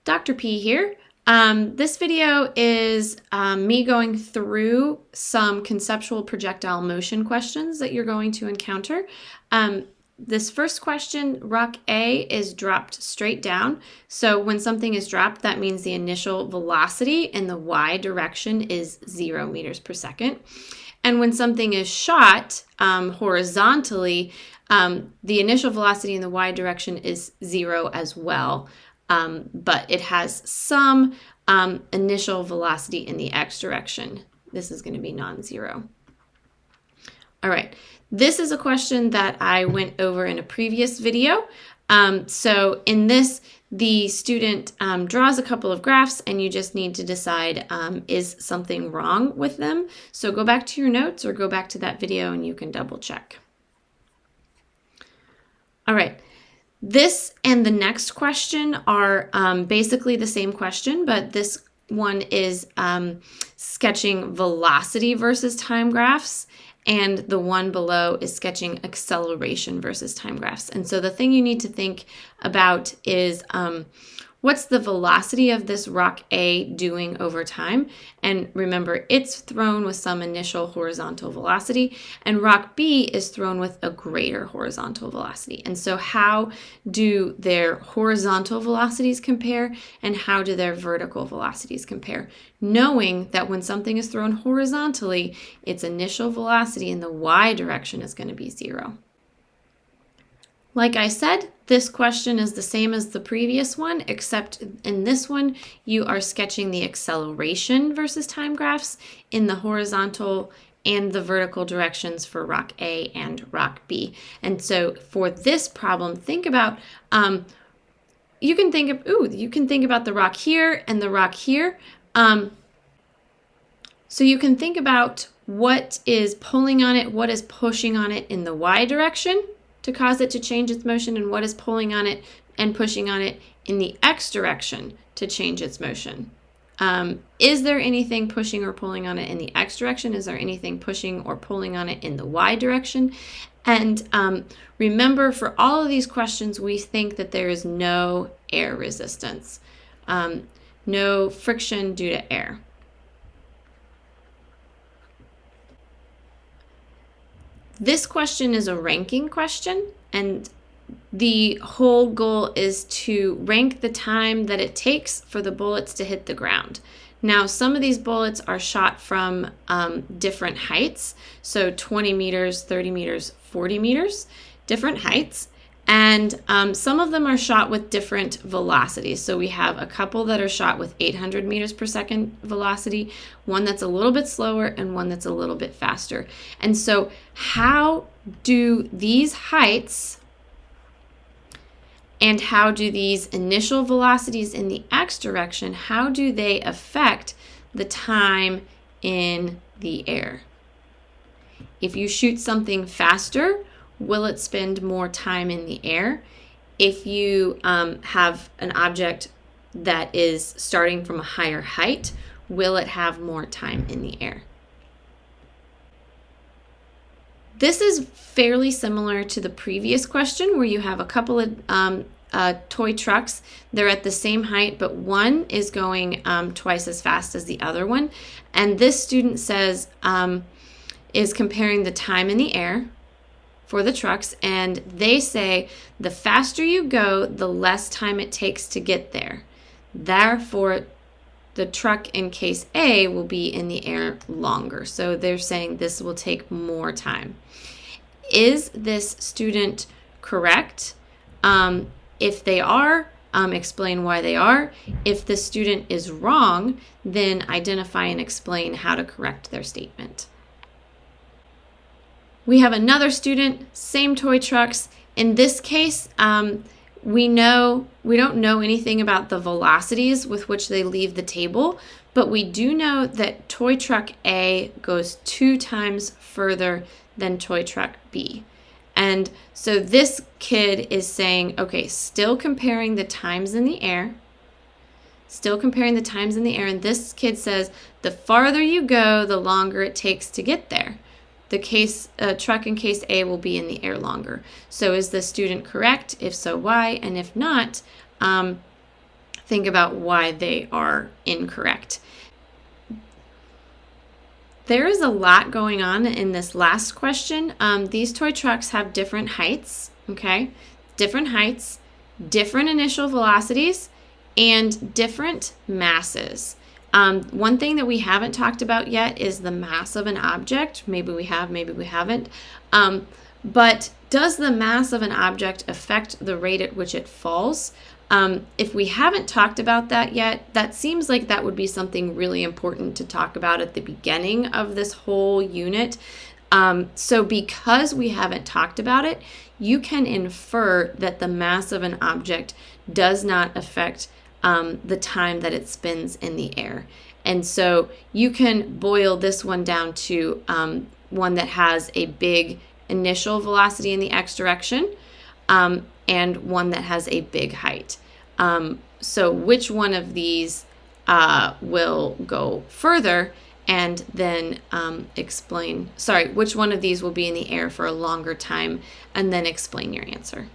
Dr. P here. This video is me going through some conceptual projectile motion questions that you're going to encounter. This first question, rock A, is dropped straight down. So when something is dropped, that means the initial velocity in the y direction is 0 meters per second. And when something is shot horizontally, the initial velocity in the y direction is 0 as well. But it has some initial velocity in the x direction. This is going to be non-zero. All right, this is a question that I went over in a previous video. So in this, the student draws a couple of graphs and you just need to decide is something wrong with them. So go back to your notes or go back to that video and you can double check. All right. This and the next question are basically the same question, but this one is sketching velocity versus time graphs, and the one below is sketching acceleration versus time graphs. And so the thing you need to think about is what's the velocity of this rock A doing over time? And remember, it's thrown with some initial horizontal velocity, and rock B is thrown with a greater horizontal velocity. And so how do their horizontal velocities compare, and how do their vertical velocities compare? Knowing that when something is thrown horizontally, its initial velocity in the y direction is going to be 0. Like I said, this question is the same as the previous one, except in this one, you are sketching the acceleration versus time graphs in the horizontal and the vertical directions for rock A and rock B. And so for this problem, think about, you can think about the rock here and the rock here. So you can think about what is pulling on it, what is pushing on it in the y direction to cause it to change its motion, and what is pulling on it and pushing on it in the x direction to change its motion. Is there anything pushing or pulling on it in the x direction? Is there anything pushing or pulling on it in the y direction? And remember, for all of these questions, we think that there is no air resistance, no friction due to air. This question is a ranking question, and the whole goal is to rank the time that it takes for the bullets to hit the ground. Now, some of these bullets are shot from different heights, so 20 meters, 30 meters, 40 meters, different heights. And some of them are shot with different velocities. So we have a couple that are shot with 800 meters per second velocity, one that's a little bit slower and one that's a little bit faster. And so how do these heights and how do these initial velocities in the x direction, how do they affect the time in the air? If you shoot something faster, will it spend more time in the air? If you have an object that is starting from a higher height, will it have more time in the air? This is fairly similar to the previous question where you have a couple of toy trucks. They're at the same height, but one is going twice as fast as the other one. And this student says, is comparing the time in the air for the trucks, and they say the faster you go, the less time it takes to get there. Therefore, the truck in case A will be in the air longer. So they're saying this will take more time. Is this student correct? If they are, explain why they are. If the student is wrong, then identify and explain how to correct their statement. We have another student, same toy trucks. In this case, we don't know anything about the velocities with which they leave the table, but we do know that toy truck A goes 2 times further than toy truck B. And so this kid is saying, okay, still comparing the times in the air, and this kid says, the farther you go, the longer it takes to get there. The truck in case A will be in the air longer. So is the student correct? If so, why? And if not, think about why they are incorrect. There is a lot going on in this last question. These toy trucks have different heights, okay? Different heights, different initial velocities, and different masses. One thing that we haven't talked about yet is the mass of an object. Maybe we have, maybe we haven't. But does the mass of an object affect the rate at which it falls? If we haven't talked about that yet, that seems like that would be something really important to talk about at the beginning of this whole unit. So because we haven't talked about it, you can infer that the mass of an object does not affect the time that it spends in the air. And so you can boil this one down to one that has a big initial velocity in the x direction, and one that has a big height. So which one of these will go further, and then which one of these will be in the air for a longer time, and then explain your answer.